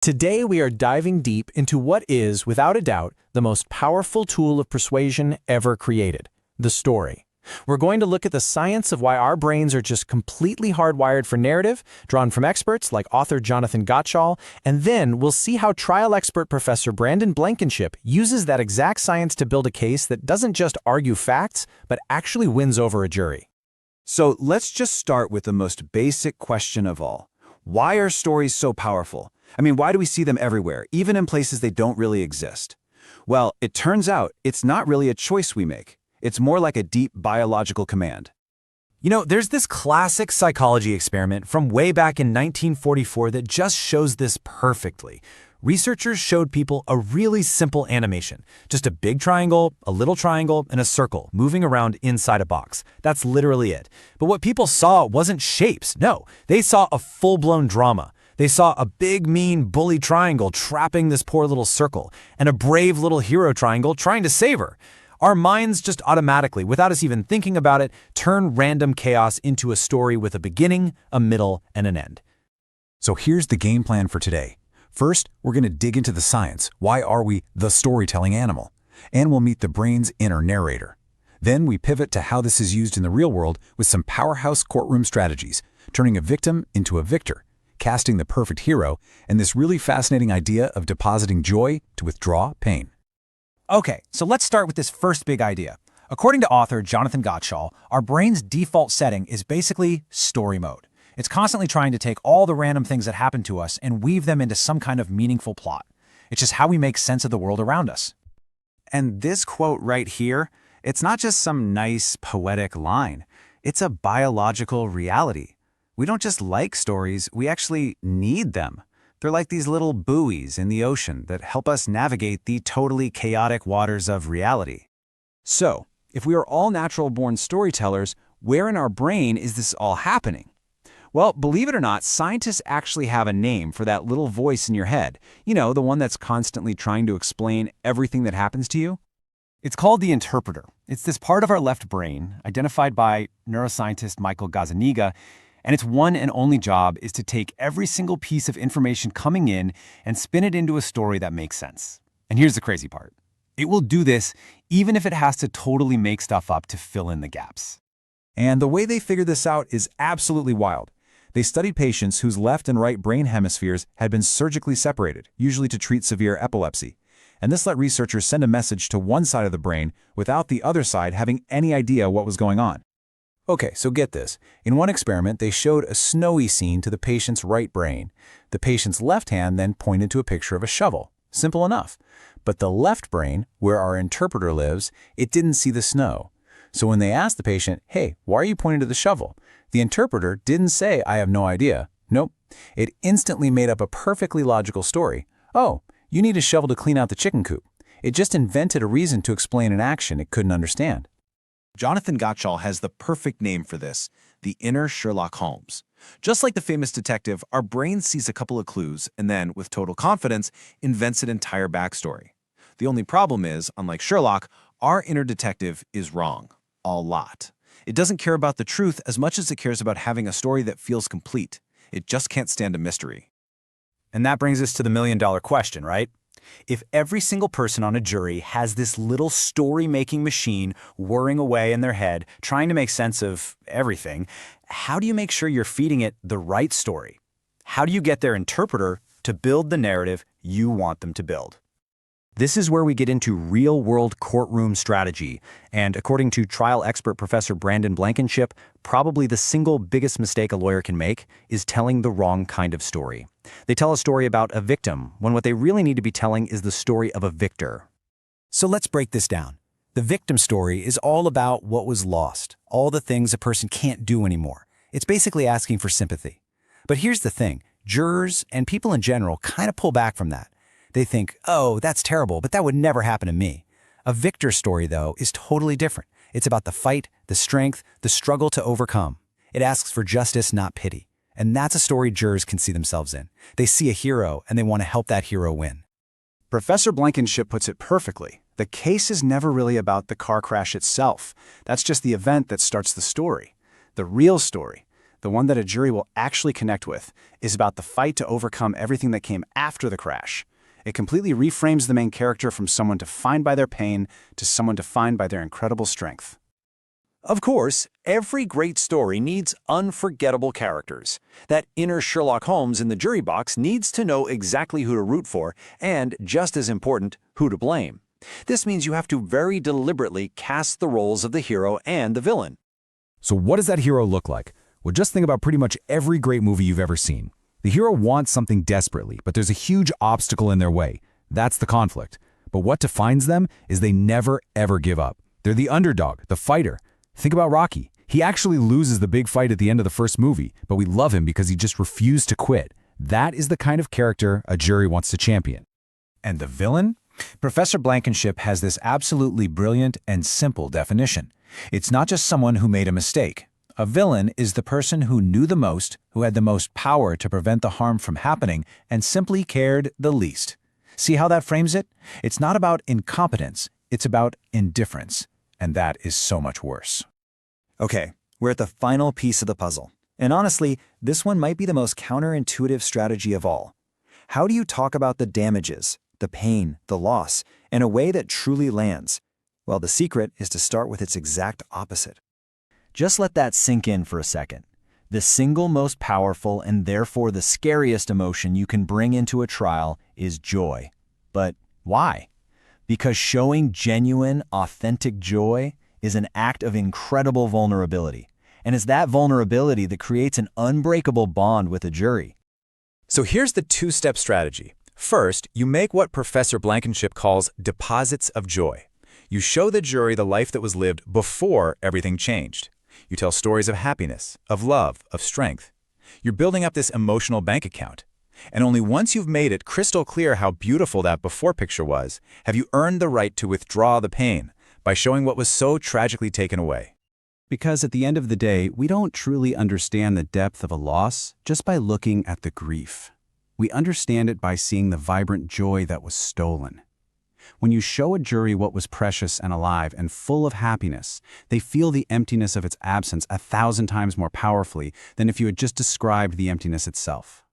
Today we are diving deep into what is, without a doubt, the most powerful tool of persuasion ever created, the story. We're going to look at the science of why our brains are just completely hardwired for narrative, drawn from experts like author Jonathan Gottschall, and then we'll see how trial expert Professor Brandon Blankenship uses that exact science to build a case that doesn't just argue facts, but actually wins over a jury. So let's just start with the most basic question of all. Why are stories so powerful? Why do we see them everywhere, even in places they don't really exist? Well, it turns out it's not really a choice we make. It's more like a deep biological command. There's this classic psychology experiment from way back in 1944 that just shows this perfectly. Researchers showed people a really simple animation. Just a big triangle, a little triangle, and a circle moving around inside a box. That's literally it. But what people saw wasn't shapes. No, they saw a full-blown drama. They saw a big, mean, bully triangle trapping this poor little circle, and a brave little hero triangle trying to save her. Our minds just automatically, without us even thinking about it, turn random chaos into a story with a beginning, a middle, and an end. So here's the game plan for today. First, we're going to dig into the science. Why are we the storytelling animal? And we'll meet the brain's inner narrator. Then we pivot to how this is used in the real world with some powerhouse courtroom strategies, turning a victim into a victor, casting the perfect hero, and this really fascinating idea of depositing joy to withdraw pain. Okay, so let's start with this first big idea. According to author Jonathan Gottschall, our brain's default setting is basically story mode. It's constantly trying to take all the random things that happen to us and weave them into some kind of meaningful plot. It's just how we make sense of the world around us. And this quote right here, it's not just some nice poetic line. It's a biological reality. We don't just like stories, we actually need them. They're like these little buoys in the ocean that help us navigate the totally chaotic waters of reality. So, if we are all natural-born storytellers, where in our brain is this all happening? Well, believe it or not, scientists actually have a name for that little voice in your head. The one that's constantly trying to explain everything that happens to you. It's called the interpreter. It's this part of our left brain, identified by neuroscientist Michael Gazzaniga, and its one and only job is to take every single piece of information coming in and spin it into a story that makes sense. And here's the crazy part. It will do this even if it has to totally make stuff up to fill in the gaps. And the way they figured this out is absolutely wild. They studied patients whose left and right brain hemispheres had been surgically separated, usually to treat severe epilepsy. And this let researchers send a message to one side of the brain without the other side having any idea what was going on. Okay, so get this. In one experiment, they showed a snowy scene to the patient's right brain. The patient's left hand then pointed to a picture of a shovel. Simple enough. But the left brain, where our interpreter lives, it didn't see the snow. So when they asked the patient, "Hey, why are you pointing to the shovel?" the interpreter didn't say, "I have no idea." Nope. It instantly made up a perfectly logical story. "Oh, you need a shovel to clean out the chicken coop." It just invented a reason to explain an action it couldn't understand. Jonathan Gottschall has the perfect name for this, the inner Sherlock Holmes. Just like the famous detective, our brain sees a couple of clues and then, with total confidence, invents an entire backstory. The only problem is, unlike Sherlock, our inner detective is wrong. A lot. It doesn't care about the truth as much as it cares about having a story that feels complete. It just can't stand a mystery. And that brings us to the million-dollar question, right? If every single person on a jury has this little story-making machine whirring away in their head, trying to make sense of everything, how do you make sure you're feeding it the right story? How do you get their interpreter to build the narrative you want them to build? This is where we get into real-world courtroom strategy, and according to trial expert Professor Brandon Blankenship, probably the single biggest mistake a lawyer can make is telling the wrong kind of story. They tell a story about a victim, when what they really need to be telling is the story of a victor. So let's break this down. The victim story is all about what was lost, all the things a person can't do anymore. It's basically asking for sympathy. But here's the thing, jurors and people in general kind of pull back from that. They think, "Oh, that's terrible, but that would never happen to me." A victor story, though, is totally different. It's about the fight, the strength, the struggle to overcome. It asks for justice, not pity. And that's a story jurors can see themselves in. They see a hero, and they want to help that hero win. Professor Blankenship puts it perfectly. The case is never really about the car crash itself. That's just the event that starts the story. The real story, the one that a jury will actually connect with, is about the fight to overcome everything that came after the crash. It completely reframes the main character from someone defined by their pain to someone defined by their incredible strength. Of course, every great story needs unforgettable characters. That inner Sherlock Holmes in the jury box needs to know exactly who to root for and, just as important, who to blame. This means you have to very deliberately cast the roles of the hero and the villain. So what does that hero look like? Well, just think about pretty much every great movie you've ever seen. The hero wants something desperately, but there's a huge obstacle in their way. That's the conflict. But what defines them is they never, ever give up. They're the underdog, the fighter. Think about Rocky. He actually loses the big fight at the end of the first movie, but we love him because he just refused to quit. That is the kind of character a jury wants to champion. And the villain? Professor Blankenship has this absolutely brilliant and simple definition. It's not just someone who made a mistake. A villain is the person who knew the most, who had the most power to prevent the harm from happening, and simply cared the least. See how that frames it? It's not about incompetence, it's about indifference. And that is so much worse. Okay, we're at the final piece of the puzzle. And honestly, this one might be the most counterintuitive strategy of all. How do you talk about the damages, the pain, the loss, in a way that truly lands? Well, the secret is to start with its exact opposite. Just let that sink in for a second. The single most powerful and therefore the scariest emotion you can bring into a trial is joy. But why? Because showing genuine, authentic joy is an act of incredible vulnerability. And it's that vulnerability that creates an unbreakable bond with a jury. So here's the two-step strategy. First, you make what Professor Blankenship calls deposits of joy. You show the jury the life that was lived before everything changed. You tell stories of happiness, of love, of strength. You're building up this emotional bank account. And only once you've made it crystal clear how beautiful that before picture was, have you earned the right to withdraw the pain by showing what was so tragically taken away. Because at the end of the day, we don't truly understand the depth of a loss just by looking at the grief. We understand it by seeing the vibrant joy that was stolen. When you show a jury what was precious and alive and full of happiness, they feel the emptiness of its absence 1,000 times more powerfully than if you had just described the emptiness itself.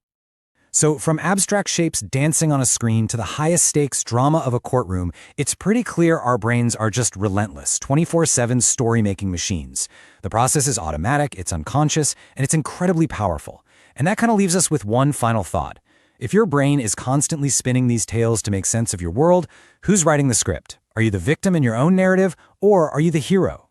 So from abstract shapes dancing on a screen to the highest stakes drama of a courtroom, it's pretty clear our brains are just relentless, 24/7 story-making machines. The process is automatic, it's unconscious, and it's incredibly powerful. And that kind of leaves us with one final thought. If your brain is constantly spinning these tales to make sense of your world, who's writing the script? Are you the victim in your own narrative, or are you the hero?